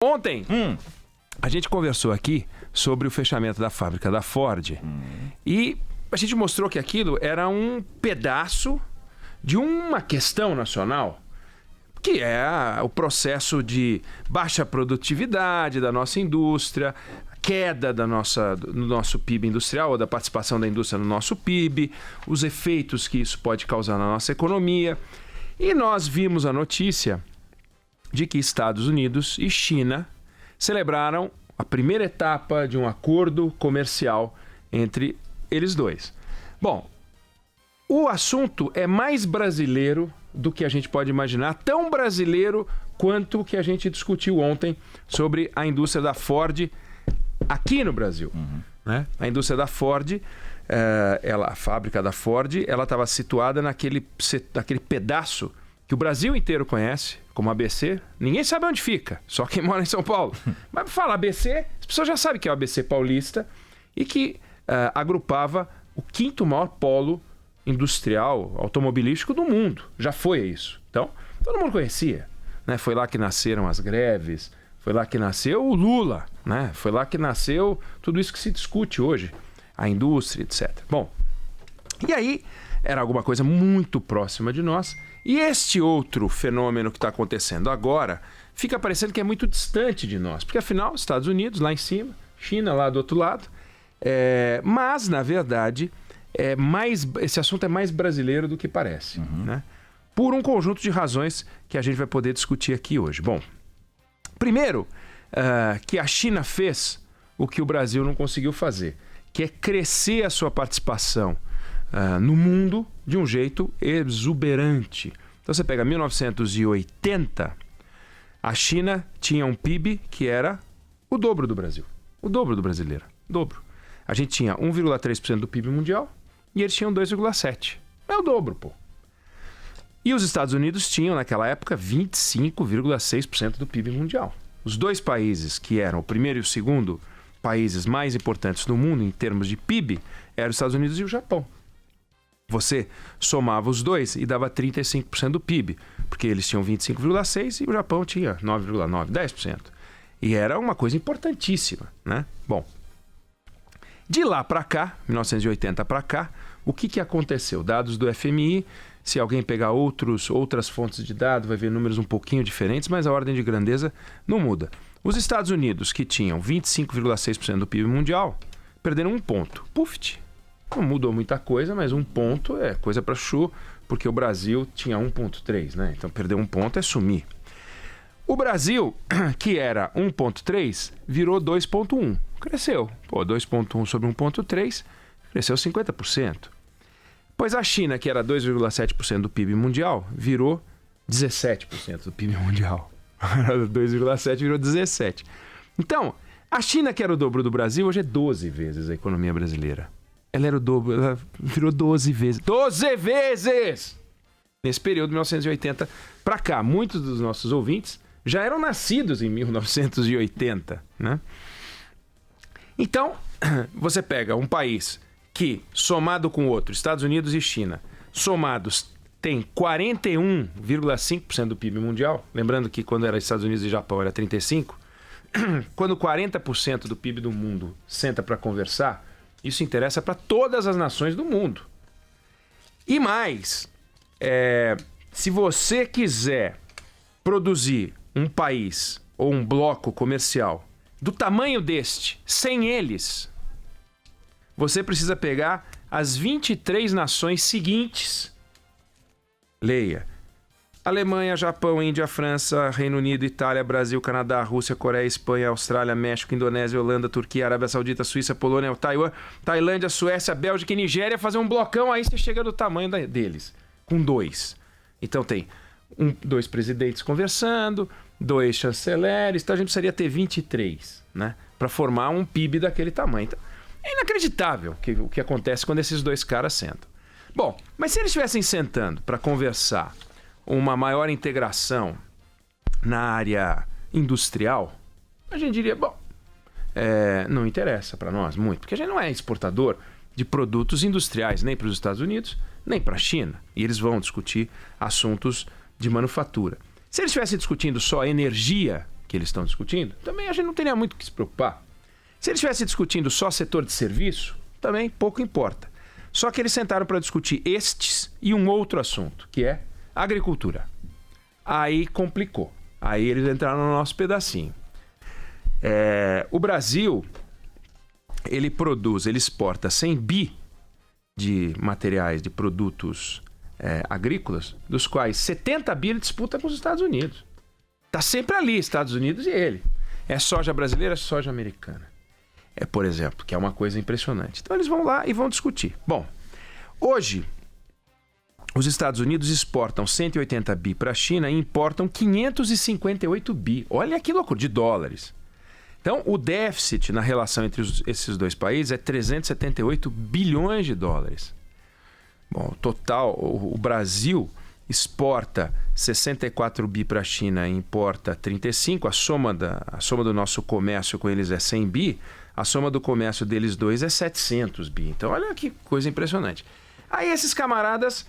Ontem, a gente conversou aqui sobre o fechamento da fábrica da Ford e a gente mostrou que aquilo era um pedaço de uma questão nacional, que é o processo de baixa produtividade da nossa indústria, queda do nosso PIB industrial, ou da participação da indústria no nosso PIB, os efeitos que isso pode causar na nossa economia. E nós vimos a notícia de que Estados Unidos e China celebraram a primeira etapa de um acordo comercial entre eles dois. Bom, o assunto é mais brasileiro do que a gente pode imaginar, tão brasileiro quanto o que a gente discutiu ontem sobre a indústria da Ford aqui no Brasil. Né? A indústria da Ford, a fábrica da Ford, ela estava situada naquele pedaço que o Brasil inteiro conhece como ABC. Ninguém sabe onde fica, só quem mora em São Paulo. Mas para falar ABC, as pessoas já sabem que é o ABC paulista e que agrupava o quinto maior polo industrial, automobilístico do mundo. Já foi isso. Então, todo mundo conhecia. Né? Foi lá que nasceram as greves, foi lá que nasceu o Lula, né? Foi lá que nasceu tudo isso que se discute hoje, a indústria, etc. Bom, e aí era alguma coisa muito próxima de nós. E este outro fenômeno que está acontecendo agora fica parecendo que é muito distante de nós, porque afinal, Estados Unidos lá em cima, China lá do outro lado, mas na verdade esse assunto é mais brasileiro do que parece, né? Por um conjunto de razões que a gente vai poder discutir aqui hoje. Bom, primeiro, que a China fez o que o Brasil não conseguiu fazer, que é crescer a sua participação no mundo de um jeito exuberante. Então você pega 1980, a China tinha um PIB que era o dobro do Brasil. O dobro do brasileiro. O dobro. A gente tinha 1,3% do PIB mundial e eles tinham 2,7%. É o dobro, pô. E os Estados Unidos tinham, naquela época, 25,6% do PIB mundial. Os dois países que eram o primeiro e o segundo países mais importantes do mundo em termos de PIB eram os Estados Unidos e o Japão. Você somava os dois e dava 35% do PIB, porque eles tinham 25,6% e o Japão tinha 9,9%, 10%. E era uma coisa importantíssima, né? Bom, de lá para cá, 1980 para cá, o que aconteceu? Dados do FMI, se alguém pegar outras fontes de dados, vai ver números um pouquinho diferentes, mas a ordem de grandeza não muda. Os Estados Unidos, que tinham 25,6% do PIB mundial, perderam um ponto. Puft! Não mudou muita coisa, mas um ponto é coisa para chuchu, porque o Brasil tinha 1,3, né? Então perder um ponto é sumir. O Brasil, que era 1,3, virou 2,1. Cresceu. 2,1 sobre 1,3, cresceu 50%. Pois a China, que era 2,7% do PIB mundial, virou 17% do PIB mundial. 2,7 virou 17. Então, a China, que era o dobro do Brasil, hoje é 12 vezes a economia brasileira. Ela era o dobro, ela virou 12 vezes. 12 vezes! Nesse período de 1980 para cá. Muitos dos nossos ouvintes já eram nascidos em 1980, né? Então, você pega um país que, somado com o outro, Estados Unidos e China, somados, tem 41,5% do PIB mundial. Lembrando que quando era Estados Unidos e Japão era 35%. Quando 40% do PIB do mundo senta para conversar, isso interessa para todas as nações do mundo. E mais, se você quiser produzir um país ou um bloco comercial do tamanho deste, sem eles, você precisa pegar as 23 nações seguintes. Leia: Alemanha, Japão, Índia, França, Reino Unido, Itália, Brasil, Canadá, Rússia, Coreia, Espanha, Austrália, México, Indonésia, Holanda, Turquia, Arábia Saudita, Suíça, Polônia, Taiwan, Tailândia, Suécia, Bélgica e Nigéria. Fazer um blocão, aí você chega do tamanho deles, com 2. Então tem 2 presidentes conversando, 2 chanceleres, então a gente precisaria ter 23, né, para formar um PIB daquele tamanho. Então, é inacreditável o que acontece quando esses 2 caras sentam. Bom, mas se eles estivessem sentando para conversar uma maior integração na área industrial, a gente diria, bom, não interessa para nós muito, porque a gente não é exportador de produtos industriais, nem para os Estados Unidos, nem para a China. E eles vão discutir assuntos de manufatura. Se eles estivessem discutindo só energia, que eles estão discutindo, também a gente não teria muito o que se preocupar. Se eles estivessem discutindo só setor de serviço, também pouco importa. Só que eles sentaram para discutir estes e um outro assunto, que é agricultura. Aí complicou. Aí eles entraram no nosso pedacinho. O Brasil, ele exporta 100 bi de materiais, de produtos agrícolas, dos quais 70 bi ele disputa com os Estados Unidos. Está sempre ali, Estados Unidos e ele. É soja brasileira, é soja americana. Por exemplo, que é uma coisa impressionante. Então eles vão lá e vão discutir. Bom, hoje os Estados Unidos exportam 180 bi para a China e importam 558 bi. Olha que loucura, de dólares. Então, o déficit na relação entre esses dois países é 378 bilhões de dólares. Bom, total, o Brasil exporta 64 bi para a China e importa 35. A soma do nosso comércio com eles é 100 bi. A soma do comércio deles dois é 700 bi. Então, olha que coisa impressionante. Aí esses camaradas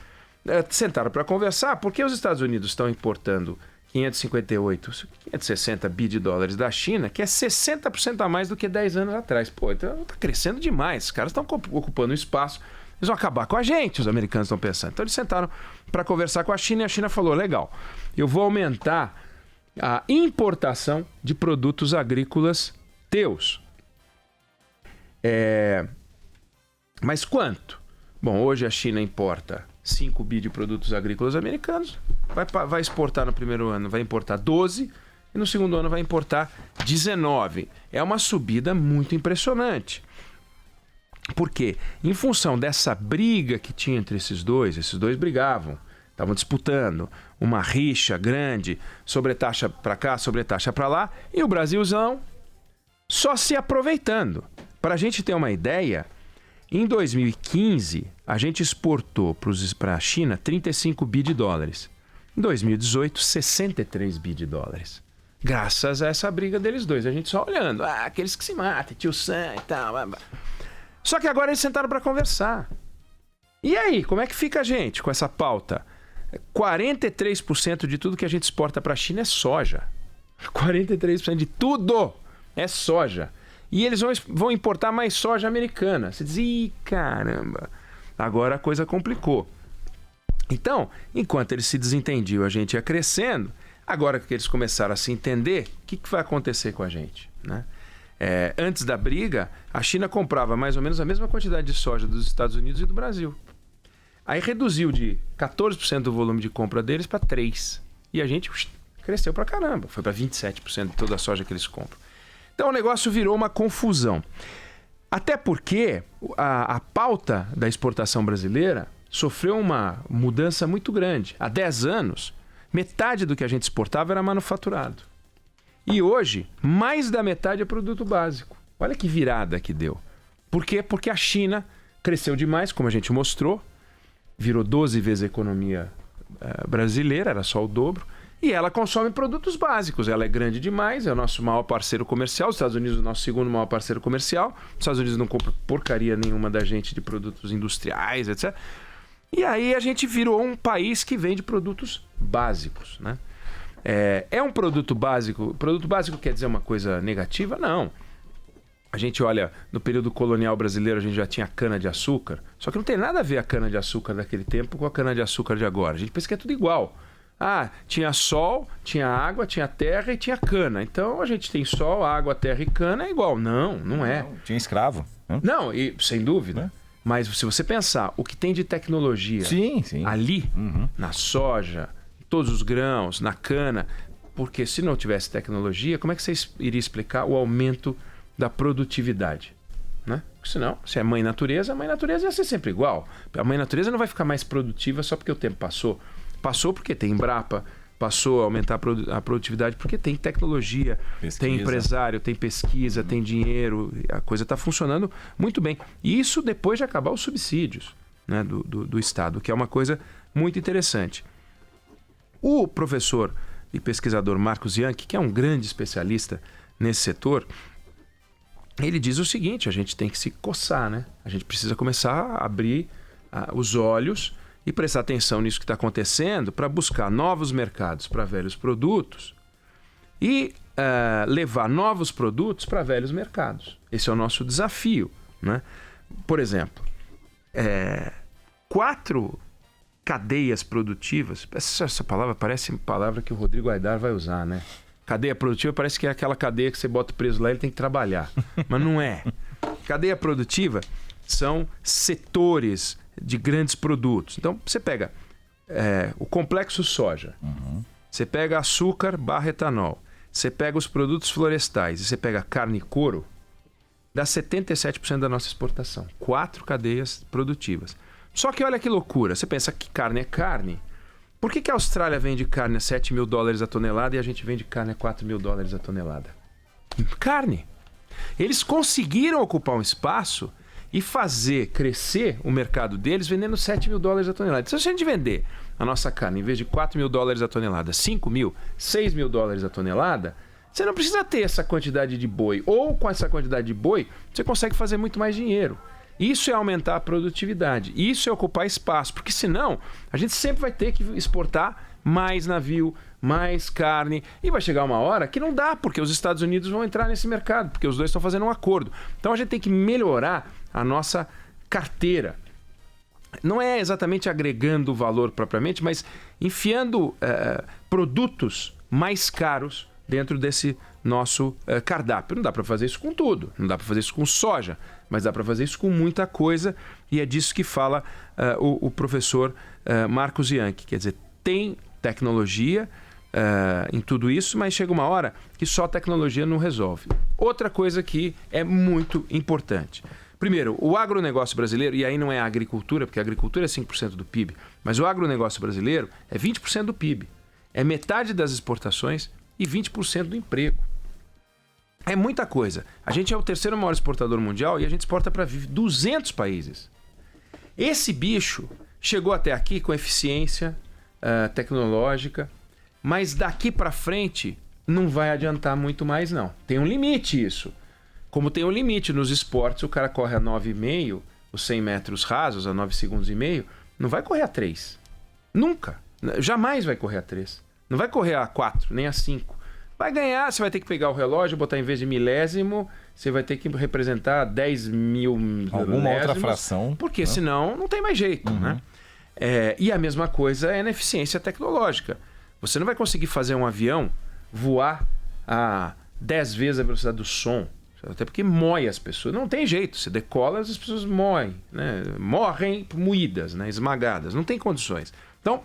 sentaram para conversar, porque os Estados Unidos estão importando 560 bi de dólares da China, que é 60% a mais do que 10 anos atrás. Pô, então está crescendo demais. Os caras estão ocupando espaço. Eles vão acabar com a gente, os americanos estão pensando. Então eles sentaram para conversar com a China e a China falou, legal, eu vou aumentar a importação de produtos agrícolas teus. Mas quanto? Bom, hoje a China importa 5 bi de produtos agrícolas americanos, vai exportar no primeiro ano, vai importar 12 e no segundo ano vai importar 19. É uma subida muito impressionante. Por quê? Em função dessa briga que tinha entre esses dois brigavam, estavam disputando uma rixa grande, sobretaxa para cá, sobretaxa para lá, e o Brasilzão só se aproveitando. Para a gente ter uma ideia, em 2015, a gente exportou para a China 35 bi de dólares. Em 2018, 63 bi de dólares. Graças a essa briga deles dois. A gente só olhando. Aqueles que se matam, tio Sam e tal. Só que agora eles sentaram para conversar. E aí, como é que fica a gente com essa pauta? 43% de tudo que a gente exporta para a China é soja. 43% de tudo é soja. E eles vão importar mais soja americana. Você diz, ih, caramba, agora a coisa complicou. Então, enquanto eles se desentendiam, a gente ia crescendo. Agora que eles começaram a se entender, o que vai acontecer com a gente, né? Antes da briga, a China comprava mais ou menos a mesma quantidade de soja dos Estados Unidos e do Brasil. Aí reduziu de 14% do volume de compra deles para 3%. E a gente cresceu pra caramba. Foi para 27% de toda a soja que eles compram. Então o negócio virou uma confusão. Até porque a pauta da exportação brasileira sofreu uma mudança muito grande. Há 10 anos, metade do que a gente exportava era manufaturado. E hoje, mais da metade é produto básico. Olha que virada que deu. Por quê? Porque a China cresceu demais, como a gente mostrou. Virou 12 vezes a economia brasileira, era só o dobro. E ela consome produtos básicos. Ela é grande demais, é o nosso maior parceiro comercial. Os Estados Unidos é o nosso segundo maior parceiro comercial. Os Estados Unidos não compra porcaria nenhuma da gente de produtos industriais, etc. E aí a gente virou um país que vende produtos básicos, né? É um produto básico. Produto básico quer dizer uma coisa negativa? Não. A gente olha, no período colonial brasileiro a gente já tinha cana-de-açúcar. Só que não tem nada a ver a cana-de-açúcar daquele tempo com a cana-de-açúcar de agora. A gente pensa que é tudo igual. Tinha sol, tinha água, tinha terra e tinha cana. Então a gente tem sol, água, terra e cana é igual. Não é. Tinha escravo. Não, e sem dúvida. Mas se você pensar, o que tem de tecnologia sim. ali, na soja, todos os grãos, na cana, porque se não tivesse tecnologia, como é que você iria explicar o aumento da produtividade? Né? Porque senão, se é mãe natureza, a mãe natureza ia ser sempre igual. A mãe natureza não vai ficar mais produtiva só porque o tempo passou. Passou porque tem Embrapa, passou a aumentar a produtividade porque tem tecnologia, tem empresário, tem pesquisa, tem dinheiro, a coisa está funcionando muito bem. E isso depois de acabar os subsídios, né, do Estado, que é uma coisa muito interessante. O professor e pesquisador Marcos Yankee, que é um grande especialista nesse setor, ele diz o seguinte: a gente tem que se coçar, né? A gente precisa começar a abrir os olhos e prestar atenção nisso que está acontecendo para buscar novos mercados para velhos produtos e levar novos produtos para velhos mercados. Esse é o nosso desafio, né? Por exemplo, 4 cadeias produtivas. Essa palavra parece palavra que o Rodrigo Aidar vai usar, né? Cadeia produtiva parece que é aquela cadeia que você bota o preso lá e ele tem que trabalhar. Mas não é. Cadeia produtiva são setores de grandes produtos. Então, você pega o complexo soja, você pega açúcar / etanol, você pega os produtos florestais e você pega carne e couro, dá 77% da nossa exportação. 4 cadeias produtivas. Só que olha que loucura. Você pensa que carne é carne. Por que a Austrália vende carne a $7.000 a tonelada e a gente vende carne a $4.000 a tonelada? Carne. Eles conseguiram ocupar um espaço e fazer crescer o mercado deles vendendo $7.000 a tonelada. Então, se a gente vender a nossa carne, em vez de $4.000 a tonelada, $5.000, $6.000 a tonelada, você não precisa ter essa quantidade de boi. Ou com essa quantidade de boi, você consegue fazer muito mais dinheiro. Isso é aumentar a produtividade. Isso é ocupar espaço. Porque senão, a gente sempre vai ter que exportar mais navio, mais carne. E vai chegar uma hora que não dá, porque os Estados Unidos vão entrar nesse mercado, porque os dois estão fazendo um acordo. Então a gente tem que melhorar a nossa carteira. Não é exatamente agregando valor propriamente, mas enfiando produtos mais caros dentro desse nosso cardápio. Não dá para fazer isso com tudo. Não dá para fazer isso com soja, mas dá para fazer isso com muita coisa. E é disso que fala o professor Marcos Yankee. Quer dizer, tem tecnologia em tudo isso, mas chega uma hora que só tecnologia não resolve. Outra coisa que é muito importante. Primeiro, o agronegócio brasileiro, e aí não é a agricultura, porque a agricultura é 5% do PIB, mas o agronegócio brasileiro é 20% do PIB. É metade das exportações e 20% do emprego. É muita coisa. A gente é o 3º maior exportador mundial e a gente exporta para 200 países. Esse bicho chegou até aqui com eficiência tecnológica, mas daqui para frente não vai adiantar muito mais, não. Tem um limite isso. Como tem um limite nos esportes, o cara corre a 9,5, os 100 metros rasos, a 9 segundos e meio, não vai correr a 3. Nunca. Jamais vai correr a 3. Não vai correr a 4, nem a 5. Vai ganhar, você vai ter que pegar o relógio, botar em vez de milésimo, você vai ter que representar 10 mil alguma outra fração. Porque senão não tem mais jeito, né? E a mesma coisa é na eficiência tecnológica. Você não vai conseguir fazer um avião voar a 10 vezes a velocidade do som. Até porque mói as pessoas. Não tem jeito. Você decola, as pessoas moem, né? Morrem moídas, né? Esmagadas. Não tem condições. Então,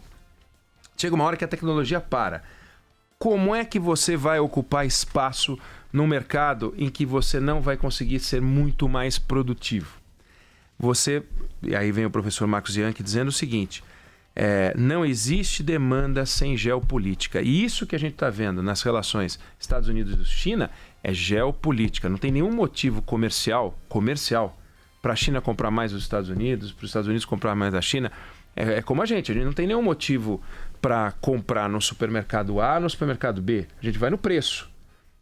chega uma hora que a tecnologia para. Como é que você vai ocupar espaço no mercado em que você não vai conseguir ser muito mais produtivo? E aí vem o professor Marcos Yankee dizendo o seguinte: não existe demanda sem geopolítica. E isso que a gente está vendo nas relações Estados Unidos e China é geopolítica. Não tem nenhum motivo comercial para a China comprar mais dos Estados Unidos, para os Estados Unidos comprar mais da China. É como a gente não tem nenhum motivo para comprar no supermercado A, no supermercado B. A gente vai no preço.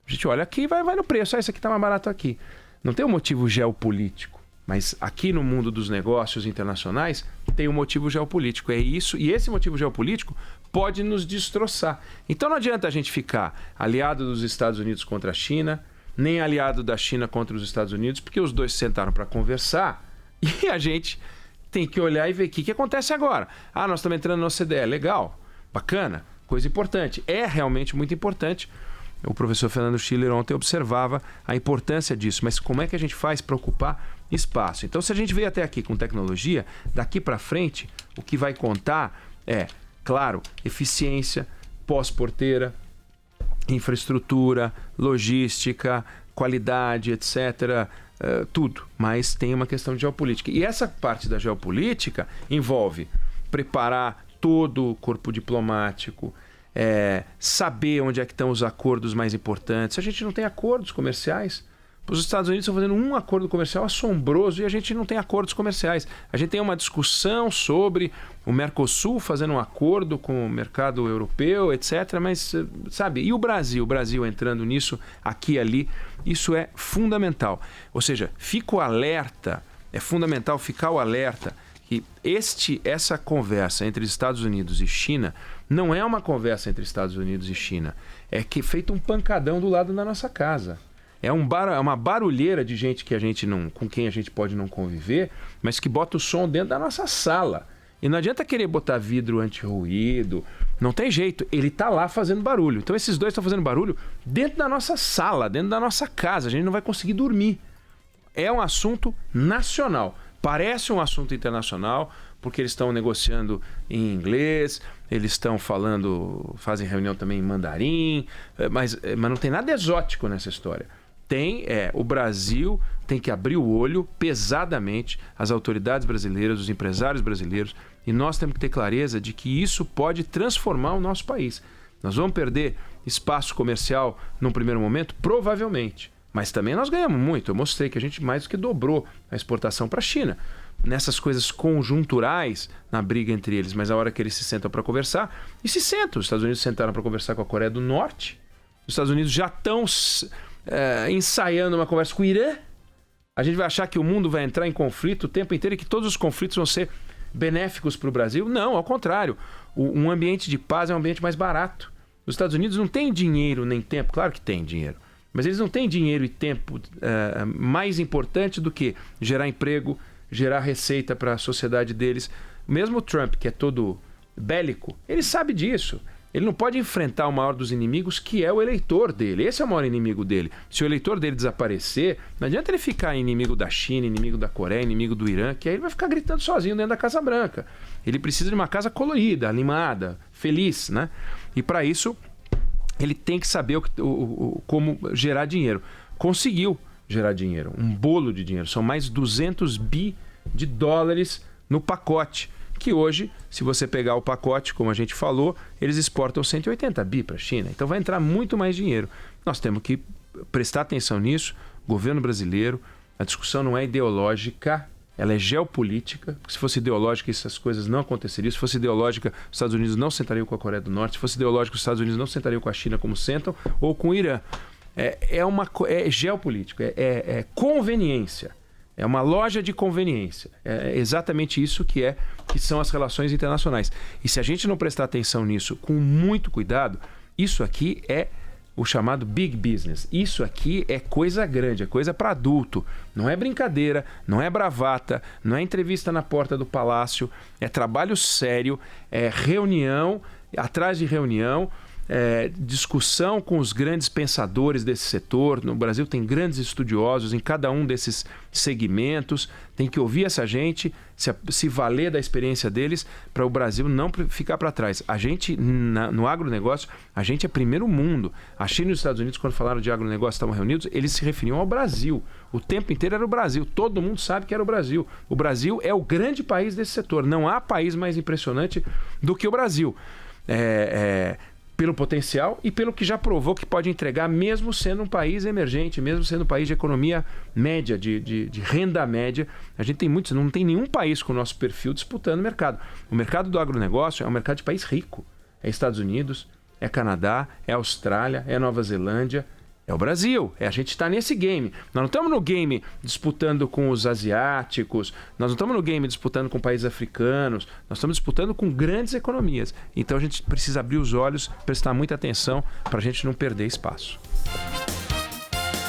A gente olha aqui e vai no preço. Isso aqui está mais barato aqui. Não tem um motivo geopolítico. Mas aqui no mundo dos negócios internacionais tem um motivo geopolítico. É isso. E esse motivo geopolítico pode nos destroçar. Então não adianta a gente ficar aliado dos Estados Unidos contra a China, nem aliado da China contra os Estados Unidos, porque os dois sentaram para conversar e a gente tem que olhar e ver o que acontece agora. Nós estamos entrando no OCDE. Legal, bacana, coisa importante. É realmente muito importante. O professor Fernando Schiller ontem observava a importância disso, mas como é que a gente faz para ocupar espaço? Então, se a gente veio até aqui com tecnologia, daqui para frente, o que vai contar é, claro, eficiência, pós-porteira, infraestrutura, logística, qualidade, etc., tudo. Mas tem uma questão de geopolítica. E essa parte da geopolítica envolve preparar todo o corpo diplomático, saber onde é que estão os acordos mais importantes. A gente não tem acordos comerciais. Os Estados Unidos estão fazendo um acordo comercial assombroso e a gente não tem acordos comerciais. A gente tem uma discussão sobre o Mercosul fazendo um acordo com o mercado europeu, etc. Mas, sabe, e o Brasil? O Brasil entrando nisso, aqui e ali, isso é fundamental. Ou seja, fico alerta, é fundamental ficar o alerta que essa conversa entre Estados Unidos e China Não é uma conversa entre Estados Unidos e China. É que feito um pancadão do lado da nossa casa. É uma barulheira de gente que com quem a gente pode não conviver, mas que bota o som dentro da nossa sala. E não adianta querer botar vidro anti-ruído. Não tem jeito. Ele está lá fazendo barulho. Então esses dois estão fazendo barulho dentro da nossa sala, dentro da nossa casa. A gente não vai conseguir dormir. É um assunto nacional. Parece um assunto internacional, porque eles estão negociando em inglês, eles estão fazem reunião também em mandarim, mas não tem nada exótico nessa história. O Brasil tem que abrir o olho pesadamente, as autoridades brasileiras, os empresários brasileiros, e nós temos que ter clareza de que isso pode transformar o nosso país. Nós vamos perder espaço comercial num primeiro momento? Provavelmente. Mas também nós ganhamos muito. Eu mostrei que a gente mais do que dobrou a exportação para a China. Nessas coisas conjunturais, na briga entre eles, mas a hora que eles se sentam para conversar, e se sentam. Os Estados Unidos sentaram para conversar com a Coreia do Norte. Os Estados Unidos já estão ensaiando uma conversa com o Irã. A gente vai achar que o mundo vai entrar em conflito o tempo inteiro e que todos os conflitos vão ser benéficos para o Brasil? Não, ao contrário. Um ambiente de paz é um ambiente mais barato. Os Estados Unidos não têm dinheiro nem tempo. Claro que tem dinheiro. Mas eles não têm dinheiro e tempo mais importante do que gerar emprego, gerar receita para a sociedade deles. Mesmo o Trump, que é todo bélico, ele sabe disso. Ele não pode enfrentar o maior dos inimigos, que é o eleitor dele. Esse é o maior inimigo dele. Se o eleitor dele desaparecer, não adianta ele ficar inimigo da China, inimigo da Coreia, inimigo do Irã, que aí ele vai ficar gritando sozinho dentro da Casa Branca. Ele precisa de uma casa colorida, animada, feliz, né? E para isso, ele tem que saber como gerar dinheiro. Conseguiu gerar dinheiro, um bolo de dinheiro. São mais 200 bi de dólares no pacote. Que hoje, se você pegar o pacote, como a gente falou, eles exportam 180 bi para a China. Então vai entrar muito mais dinheiro. Nós temos que prestar atenção nisso. Governo brasileiro, a discussão não é ideológica, ela é geopolítica. Se fosse ideológica, essas coisas não aconteceriam. Se fosse ideológica, os Estados Unidos não sentariam com a Coreia do Norte. Se fosse ideológico, os Estados Unidos não sentariam com a China como sentam, ou com o Irã. É geopolítico, é conveniência. É uma loja de conveniência. É exatamente isso que são as relações internacionais. E se a gente não prestar atenção nisso com muito cuidado, isso aqui é o chamado big business. Isso aqui é coisa grande, é coisa para adulto. Não é brincadeira, não é bravata, não é entrevista na porta do palácio, é trabalho sério, é reunião, atrás de reunião, discussão com os grandes pensadores desse setor. No Brasil tem grandes estudiosos em cada um desses segmentos. Tem que ouvir essa gente, se valer da experiência deles para o Brasil não ficar para trás. A gente, no agronegócio, a gente é primeiro mundo. A China e os Estados Unidos, quando falaram de agronegócio, estavam reunidos, eles se referiam ao Brasil. O tempo inteiro era o Brasil. Todo mundo sabe que era o Brasil. O Brasil é o grande país desse setor. Não há país mais impressionante do que o Brasil. Pelo potencial e pelo que já provou que pode entregar, mesmo sendo um país emergente, mesmo sendo um país de economia média, de renda média. A gente tem muitos, não tem nenhum país com o nosso perfil disputando o mercado. O mercado do agronegócio é um mercado de país rico. É Estados Unidos, é Canadá, é Austrália, é Nova Zelândia, é o Brasil. A gente está nesse game. Nós não estamos no game disputando com os asiáticos, nós não estamos no game disputando com países africanos, nós estamos disputando com grandes economias. Então a gente precisa abrir os olhos, prestar muita atenção para a gente não perder espaço.